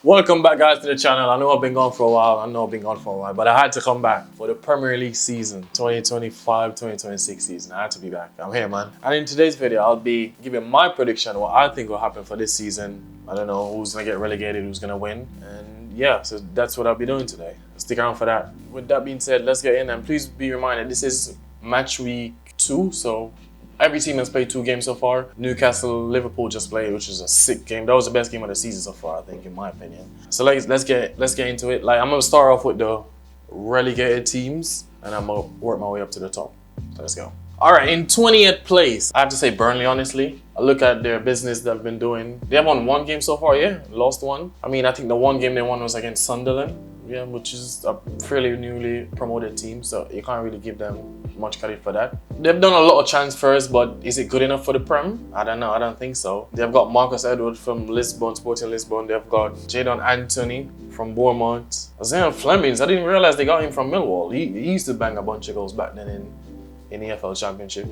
Welcome back, guys, to the channel. I know I've been gone for a while. But I had to come back for the Premier League season 2025-2026 season. I had to be back. I'm here, man. And in today's video, I'll be giving my prediction what I think will happen for this season. I don't know who's gonna get relegated, who's gonna win, and yeah, so that's what I'll be doing today. Stick around for that. With that being said, let's get in, and please be reminded this is match week 2, so every team has played 2 games so far. Newcastle, Liverpool just played, which is a sick game. That was the best game of the season so far, I think, in my opinion. So let's get into it. Like, I'm gonna start off with the relegated teams, and I'm gonna work my way up to the top. So let's go. All right, in 20th place, I have to say Burnley, honestly. I look at their business they've been doing. They have won 1 game so far, yeah, lost 1. I mean, I think the 1 game they won was against Sunderland, yeah, which is a fairly newly promoted team, so you can't really give them much credit for that. They've done a lot of transfers, but is it good enough for the Prem? I don't know, I don't think so. They've got Marcus Edwards from Lisbon, Sporting Lisbon. They've got Jadon Anthony from Bournemouth. Zion Flemings, I didn't realize they got him from Millwall. He used to bang a bunch of goals back then in the EFL Championship.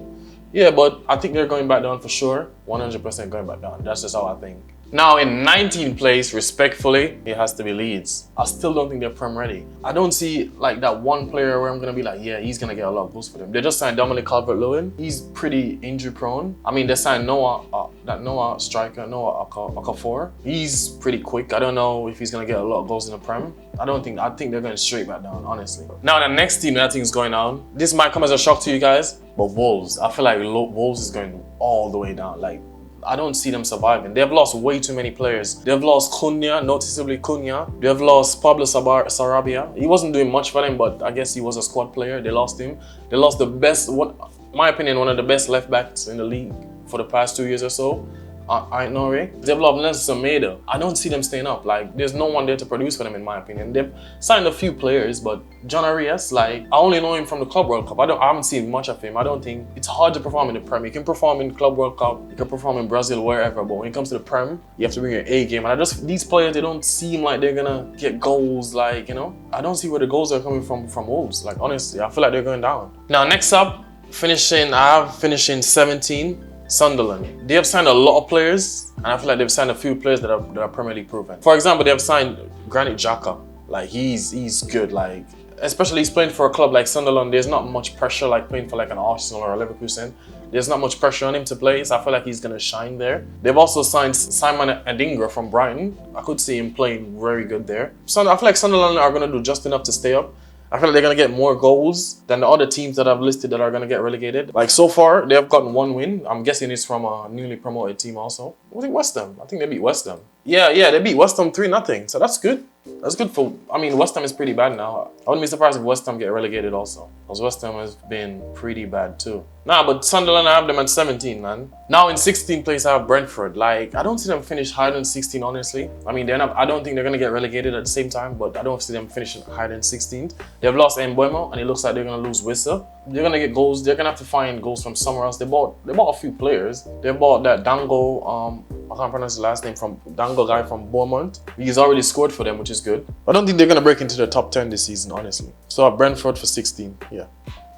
Yeah, but I think they're going back down for sure. 100% going back down. That's just how I think. Now in 19th place, respectfully, it has to be Leeds. I still don't think they're Prem ready. I don't see like that one player where I'm gonna be like, yeah, he's gonna get a lot of goals for them. They just signed Dominic Calvert-Lewin. He's pretty injury prone. I mean, they signed that Noah striker, Noah Okafor. He's pretty quick. I don't know if he's gonna get a lot of goals in the Prem. I think they're going straight back down, honestly. Now the next team that I think is going down, this might come as a shock to you guys, but Wolves. I feel like Wolves is going all the way down. Like, I don't see them surviving. They've lost way too many players. They've lost Cunha, noticeably Cunha. They've lost Pablo Sarabia. He wasn't doing much for them, but I guess he was a squad player. They lost him. They lost the best, in my opinion, one of the best left backs in the league for the past 2 years or so. Nori. They've lost Nelson Semedo. I don't see them staying up. Like, there's no one there to produce for them, in my opinion. They've signed a few players, but John Arias, like, I only know him from the Club World Cup. I haven't seen much of him. I don't think it's hard to perform in the Prem. You can perform in Club World Cup, you can perform in Brazil, wherever, but when it comes to the Prem, you have to bring your A game. And these players, they don't seem like they're gonna get goals, like, you know. I don't see where the goals are coming from Wolves. Like, honestly, I feel like they're going down. Now, next up, I have finishing 17. Sunderland. They have signed a lot of players, and I feel like they've signed a few players that are Premier League proven. For example, they have signed Granit Xhaka. Like, he's good. Like, especially he's playing for a club like Sunderland. There's not much pressure like playing for like an Arsenal or a Leverkusen. There's not much pressure on him to play, so I feel like he's gonna shine there. They've also signed Simon Adingra from Brighton. I could see him playing very good there. So I feel like Sunderland are gonna do just enough to stay up. I feel like they're going to get more goals than the other teams that I've listed that are going to get relegated. Like, so far, they have gotten 1 win. I'm guessing it's from a newly promoted team also. I think West Ham. I think they beat West Ham. Yeah, they beat West Ham 3-0. So that's good. That's good for... I mean, West Ham is pretty bad now. I wouldn't be surprised if West Ham get relegated also, because West Ham has been pretty bad too. Nah, but Sunderland, I have them at 17, man. Now in 16th place, I have Brentford. Like, I don't see them finish higher than 16, honestly. I mean, I don't think they're going to get relegated at the same time, but I don't see them finishing higher than 16th. They've lost Mbeumo, and it looks like they're going to lose Wissa. They're going to get goals. They're going to have to find goals from somewhere else. They bought a few players. They bought that Dango, I can't pronounce the last name, from Dango guy from Bournemouth. He's already scored for them, which is good. I don't think they're going to break into the top 10 this season, honestly. So Brentford for 16, yeah.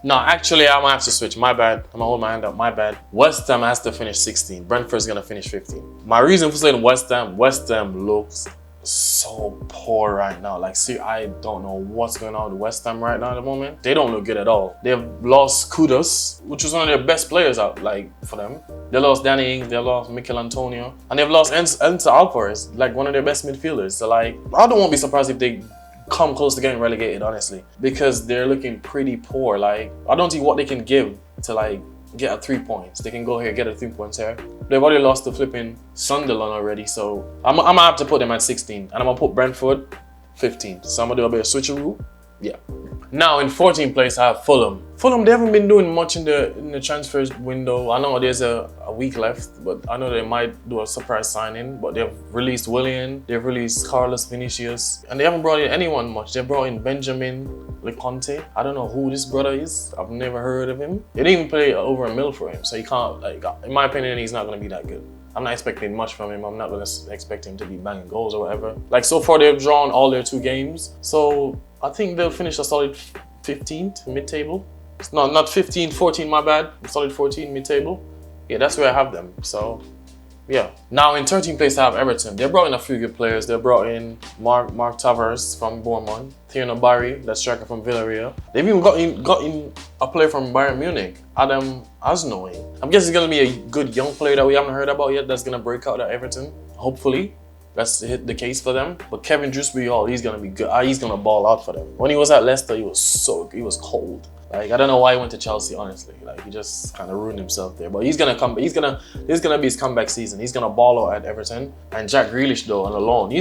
No, actually, I'm going to have to switch. My bad. I'm going to hold my hand up. My bad. West Ham has to finish 16. Brentford's going to finish 15. My reason for saying West Ham looks so poor right now. Like, see, I don't know what's going on with West Ham right now at the moment. They don't look good at all. They've lost Kudus, which was one of their best players out, like, for them. They lost Danny Ings, they lost Mikel Antonio, and they've lost Enzo Alvarez, like one of their best midfielders. So, like, I won't be surprised if they come close to getting relegated, honestly, because they're looking pretty poor. Like, I don't see what they can give to, like, get a 3 points. They can go here, get a 3 points here. They've already lost to flipping Sunderland already, so I'm gonna have to put them at 16, and I'm gonna put Brentford 15. So I'm gonna do a bit of switcheroo. Yeah. Now in 14th place, I have Fulham. Fulham, they haven't been doing much in the transfers window. I know there's a week left, but I know they might do a surprise signing. But they've released Willian, they've released Carlos Vinicius, and they haven't brought in anyone much. They brought in Benjamin Leconte. I don't know who this brother is. I've never heard of him. They didn't even pay over £1 million for him, so he can't, like, in my opinion, he's not gonna be that good. I'm not expecting much from him. I'm not gonna expect him to be banging goals or whatever. Like, so far they've drawn all their 2 games, so I think they'll finish a solid 15th mid-table. Not 15, 14, my bad. Solid 14 mid-table. Yeah, that's where I have them. So Yeah. Now in 13th place, I have Everton. They brought in a few good players. They brought in Mark Tavares from Bournemouth, Thierry Barry, that striker from Villarreal. They've even got in a player from Bayern Munich, Adam Asnoy. I'm guessing he's gonna be a good young player that we haven't heard about yet. That's gonna break out at Everton. Hopefully, that's the case for them. But Kevin Dewsbury-Hall, he's gonna be good. He's gonna ball out for them. When he was at Leicester, he was cold. Like, I don't know why he went to Chelsea, honestly. Like, he just kind of ruined himself there. But he's gonna come. This is gonna be his comeback season. He's gonna ball out at Everton. And Jack Grealish, though, on the loan, I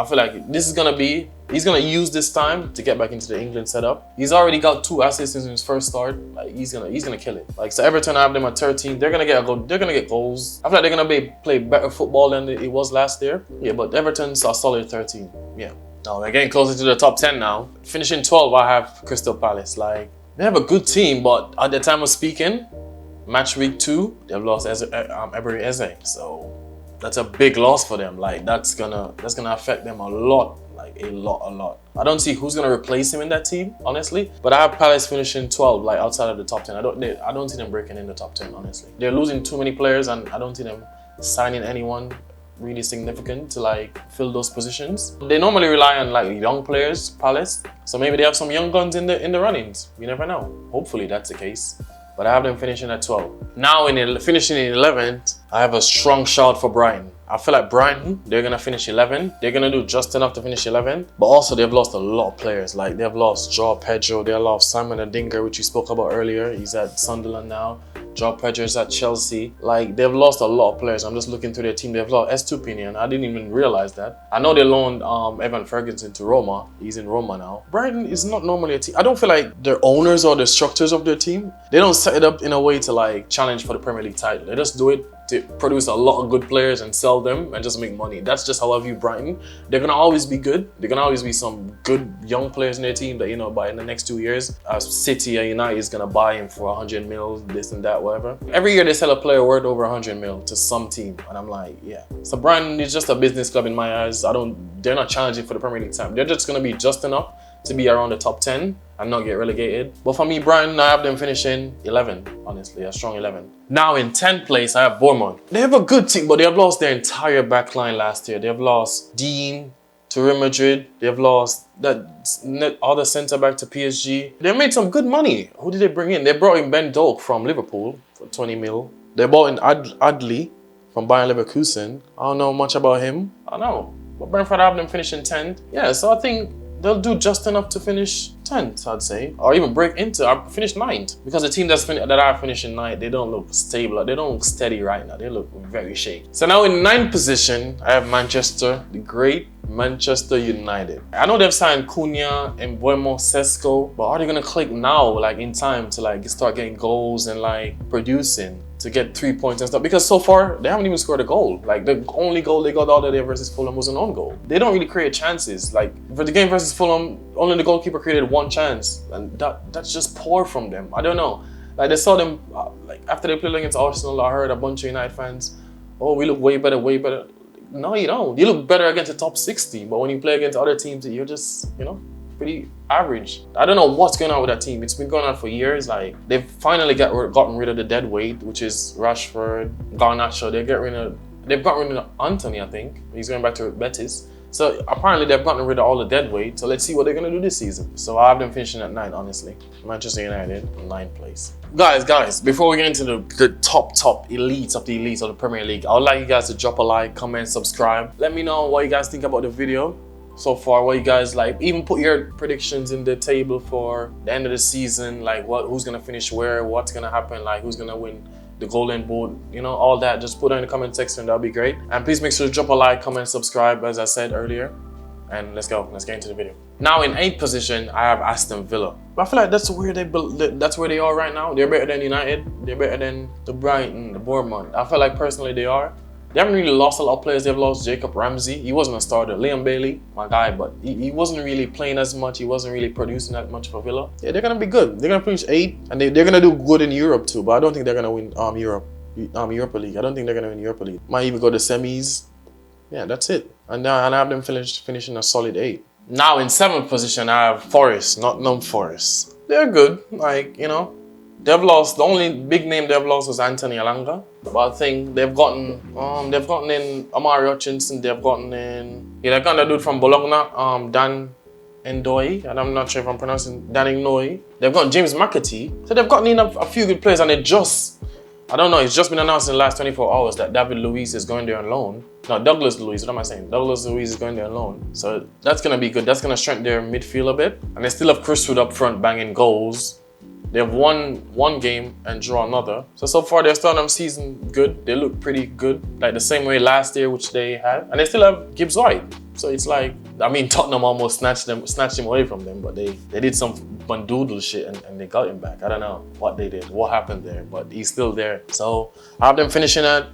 feel like this is gonna be. He's gonna use this time to get back into the England setup. He's already got 2 assists in his first start. Like, he's gonna kill it. Like, so Everton, I have them at 13. They're gonna get goals. I feel like they're gonna play better football than it was last year. Yeah, but Everton's a solid 13. Yeah. Now we're getting closer to the top 10 now. Finishing 12, I have Crystal Palace. Like, they have a good team, but at the time of speaking, match week 2, they've lost Ebery Eze. So that's a big loss for them. Like, that's gonna affect them a lot. Like, a lot. I don't see who's gonna replace him in that team, honestly. But I have Palace finishing 12, like outside of the top 10. I don't see them breaking in the top 10, honestly. They're losing too many players, and I don't see them signing anyone really significant to like fill those positions. They normally rely on like young players, Palace. So maybe they have some young guns in the runnings. You never know. Hopefully that's the case. But I have them finishing at 12. Now finishing in 11th, I have a strong shout for Brighton. I feel like Brighton, they're gonna finish 11. They're gonna do just enough to finish 11. But also they've lost a lot of players. Like, they've lost Joao Pedro, they lost Simon Adingra, which we spoke about earlier. He's at Sunderland now. Joao Pedro's at Chelsea. Like, they've lost a lot of players. I'm just looking through their team. They've lost Estupinian. I didn't even realize that. I know they loaned Evan Ferguson to Roma. He's in Roma now. Brighton is not normally a team. I don't feel like their owners or the structures of their team, they don't set it up in a way to like challenge for the Premier League title. They just do it to produce a lot of good players and sell them and just make money. That's just how I view Brighton. They're gonna always be good. They're gonna always be some good young players in their team that, you know, by in the next 2 years, City and United is gonna buy him for 100 mil, this and that, whatever. Every year they sell a player worth over 100 mil to some team, and I'm like, yeah. So Brighton is just a business club in my eyes. They're not challenging for the Premier League time. They're just gonna be just enough to be around the top 10 and not get relegated. But for me, Brighton, I have them finishing 11, honestly, a strong 11. Now in 10th place, I have Bournemouth. They have a good team, but they have lost their entire back line last year. They have lost Dean to Real Madrid. They have lost that other centre back to PSG. They made some good money. Who did they bring in? They brought in Ben Doak from Liverpool for 20 mil. They bought in Adli from Bayern Leverkusen. I don't know much about him. I don't know. But Brentford, I have them finishing 10th. Yeah, so I think they'll do just enough to finish 10th, I'd say, or even break into. I finished 9th because the team that I finished in 9th, they don't look stable. They don't look steady right now. They look very shaky. So now in 9th position, I have Manchester, the great Manchester United. I know they've signed Cunha and Mbeumo Sesko, but are they gonna click now, like in time, to like start getting goals and like producing to get 3 points and stuff? Because so far they haven't even scored a goal. Like, the only goal they got out of there versus Fulham was an own goal. They don't really create chances. Like, for the game versus Fulham, only the goalkeeper created 1 chance, and that's just poor from them. I don't know. Like, they saw them like after they played against Arsenal. I heard a bunch of United fans, "Oh, we look way better, way better." No, you don't. You look better against the top 60, but when you play against other teams, you're just, you know, pretty average. I don't know what's going on with that team. It's been going on for years. Like, they've finally gotten rid of the dead weight, which is Rashford, Garnacho. They've gotten rid of Anthony, I think. He's going back to Betis. So apparently they've gotten rid of all the dead weight. So let's see what they're gonna do this season. So I have them finishing at 9, honestly. Manchester United, 9th place. Guys, before we get into the top elites of the elites of the Premier League, I would like you guys to drop a like, comment, subscribe. Let me know what you guys think about the video so far, what you guys like. Even put your predictions in the table for the end of the season, like who's gonna finish where, what's gonna happen, like who's gonna win the Golden Boot, you know, all that. Just put it in the comment section, that'll be great. And please make sure to drop a like, comment, subscribe, as I said earlier. And let's get into the video. Now in 8th position, I have Aston Villa. I feel like that's where they are right now. They're better than United. They're better than the Brighton, the Bournemouth. I feel like personally they are. They haven't really lost a lot of players. They've lost Jacob Ramsey. He wasn't a starter. Liam Bailey, my guy, but he wasn't really playing as much. He wasn't really producing that much for Villa. Yeah, they're gonna be good. They're gonna finish 8, and they're gonna do good in Europe too. But I don't think they're gonna win Europa League. I don't think they're gonna win Europa League. Might even go to semis. Yeah, that's it. And I have them finishing a solid 8. Now in 7th position, I have Forest, Nottingham Forest. They're good. Like, you know, They've lost. The only big name they've lost was Anthony Alanga. But I think they've gotten in Amari Hutchinson. They've gotten in they've gotten a dude from Bologna, Dan Ndoye, and I'm not sure if I'm pronouncing Dan Ndoye. They've got James McAtee. So they've gotten in a few good players, and I don't know, it's just been announced in the last 24 hours that David Luiz is going there on loan. No, Douglas Luiz, what am I saying? Douglas Luiz is going there on loan. So that's going to be good. That's going to strengthen their midfield a bit. And they still have Chris Wood up front banging goals. They have won one game and draw another. So far they're starting the season good. They look pretty good, like the same way last year, which they had. And they still have Gibbs White. So it's like, I mean, Tottenham almost snatched him away from them, but they did some bandoodle shit and they got him back. I don't know what they did, what happened there, but he's still there. So I have them finishing at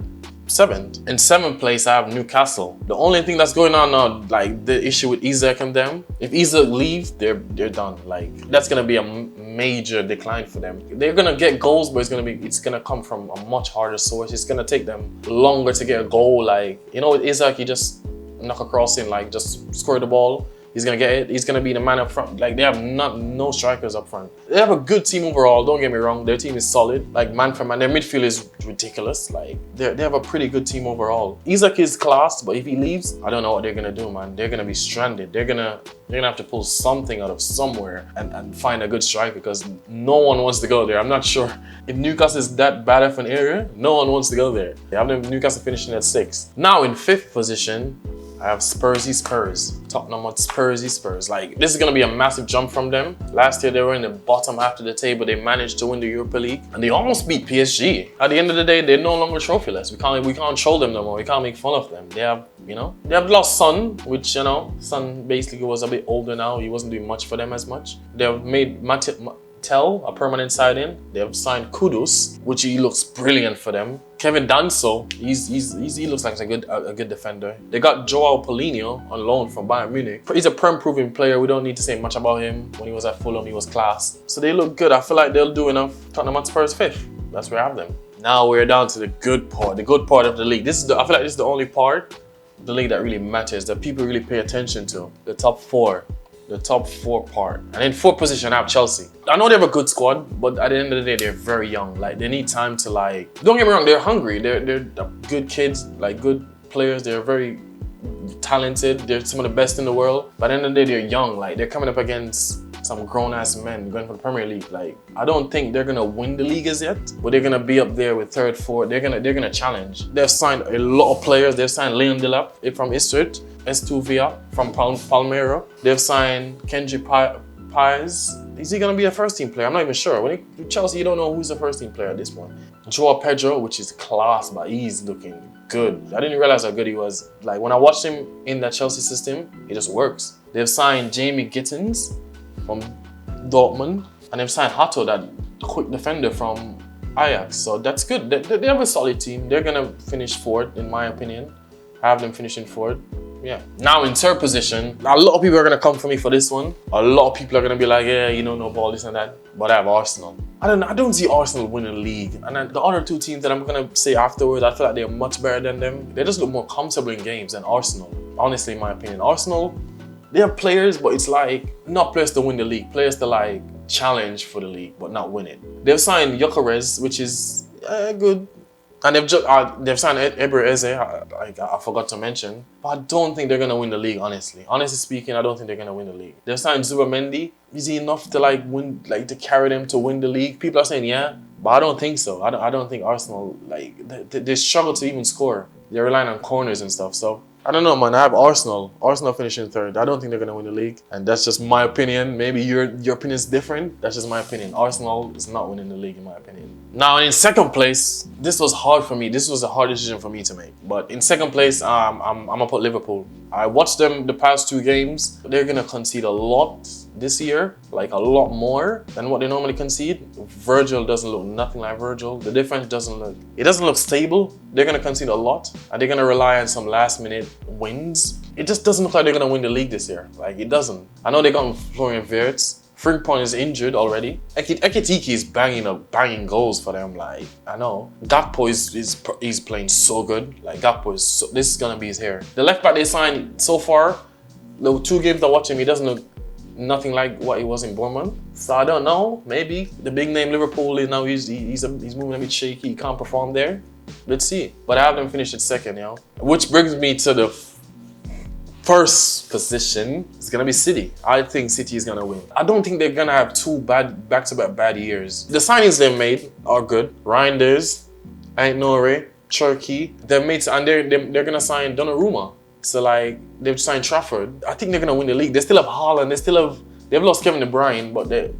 7th. In 7th place, I have Newcastle. The only thing that's going on now, like the issue with Isak and them, if Isak leaves, they're done. Like that's gonna be a major decline for them. They're gonna get goals, but it's gonna come from a much harder source. It's gonna take them longer to get a goal. Like, you know, with Isak, he just knock across in, like just score the ball. He's gonna get it. He's gonna be the man up front. Like they have no strikers up front. They have a good team overall. Don't get me wrong. Their team is solid. Like man for man, their midfield is ridiculous. Like they have a pretty good team overall. Isak is class, but if he leaves, I don't know what they're gonna do, man. They're gonna be stranded. They're gonna have to pull something out of somewhere and find a good striker because no one wants to go there. I'm not sure if Newcastle is that bad of an area. No one wants to go there. They have Newcastle finishing at 6th. Now in 5th position, I have Spursy Spurs. Tottenham at Spursy Spurs. Like, this is going to be a massive jump from them. Last year, they were in the bottom half of the table. They managed to win the Europa League. And they almost beat PSG. At the end of the day, they're no longer trophyless. We can't troll them no more. We can't make fun of them. They have, they have lost Son, which, Son basically was a bit older now. He wasn't doing much for them as much. They have made Tell a permanent signing. They have signed Kudus, which he looks brilliant for them. Kevin Danso, he looks like a good defender. They got Joao Paulinho on loan from Bayern Munich. He's a prem-proven player. We don't need to say much about him. When he was at Fulham, he was class. So they look good. I feel like they'll do enough. Tottenham Hotspur's 5th. That's where I have them. Now we're down to the good part of the league. I feel like this is the only part of the league that really matters, that people really pay attention to. The top 4. The top 4 part. And in 4th position, I have Chelsea. I know they have a good squad, but at the end of the day, they're very young. Like, they need time to, like, don't get me wrong, they're hungry. They're good kids, like good players. They're very talented. They're some of the best in the world. But at the end of the day, they're young. Like, they're coming up against some grown-ass men going for the Premier League. Like, I don't think they're gonna win the league as yet, but they're gonna be up there with 3rd, 4th. They're gonna challenge. They've signed a lot of players. They've signed Leon Delap from Istrid, Estuvia from Palmero. They've signed Kenji Pires. Is he gonna be a first-team player? I'm not even sure. With Chelsea, you don't know who's a first-team player at this point. Joao Pedro, which is class, but he's looking good. I didn't realize how good he was. Like, when I watched him in that Chelsea system, it just works. They've signed Jamie Gittins from Dortmund, and they've signed Hato, that quick defender from Ajax. So that's good. They have a solid team. They're gonna finish 4th, in my opinion. I have them finishing 4th. Yeah. Now in 3rd position, a lot of people are gonna come for me for this one. A lot of people are gonna be like, yeah, no ball, this and that. But I have Arsenal. I don't see Arsenal winning the league. And then the other 2 teams that I'm gonna say afterwards, I feel like they're much better than them. They just look more comfortable in games than Arsenal. Honestly, in my opinion, Arsenal, they have players, but it's like not players to win the league, players to like challenge for the league, but not win it. They've signed Gyökeres, which is good. And they've signed Eber Eze, I forgot to mention. But I don't think they're going to win the league, honestly. Honestly speaking, I don't think they're going to win the league. They've signed Zubamendi. Is he enough to like win, like to carry them to win the league? People are saying yeah, but I don't think so. I don't think Arsenal, like, they struggle to even score. They're relying on corners and stuff, so I don't know, man. I have Arsenal finishing 3rd. I don't think they're going to win the league. And that's just my opinion. Maybe your opinion is different. That's just my opinion. Arsenal is not winning the league, in my opinion. Now, in 2nd place, this was hard for me. This was a hard decision for me to make. But in 2nd place, I'm going to put Liverpool. I watched them the past 2 games. They're going to concede a lot this year, like a lot more than what they normally concede. Virgil doesn't look nothing like Virgil. The defense doesn't look stable. They're going to concede a lot. And they're going to rely on some last-minute wins. It just doesn't look like they're going to win the league this year. Like, it doesn't. I know they got Florian Wirtz. Frimpong is injured already. Ekitike is banging goals for them. Like, I know. Gakpo is playing so good. Like, Gakpo is this is going to be his hair. The left back they signed so far, the 2 games I watch him, he doesn't look nothing like what he was in Bournemouth. So I don't know. Maybe the big name Liverpool is now he's moving a bit shaky. He can't perform there. Let's see. But I have them finished at second, you know. Which brings me to the first position. It's gonna be City. I think City is gonna win. I don't think they're gonna have two back-to-back bad years. The signings they made are good. Reinders, Aït-Nouri, Cherki. They're mates, and they're gonna sign Donnarumma. So like they've signed Trafford. I think they're gonna win the league. They still have Haaland. They've lost Kevin De Bruyne, but they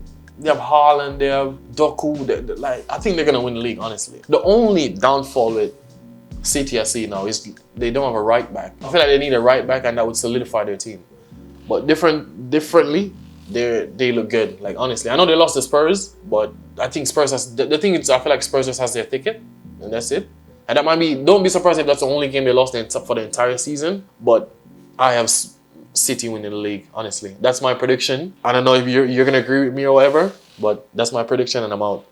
have Haaland. They have Doku. Like I think they're gonna win the league. Honestly, the only downfall with City I see now is they don't have a right back. I feel like they need a right back, and that would solidify their team. But differently, they look good. Like honestly, I know they lost to Spurs, but I think Spurs has the thing is I feel like Spurs just has their ticket, and that's it. And that might be, don't be surprised if that's the only game they lost for the entire season. But I have City winning the league, honestly. That's my prediction. I don't know if you're going to agree with me or whatever, but that's my prediction and I'm out.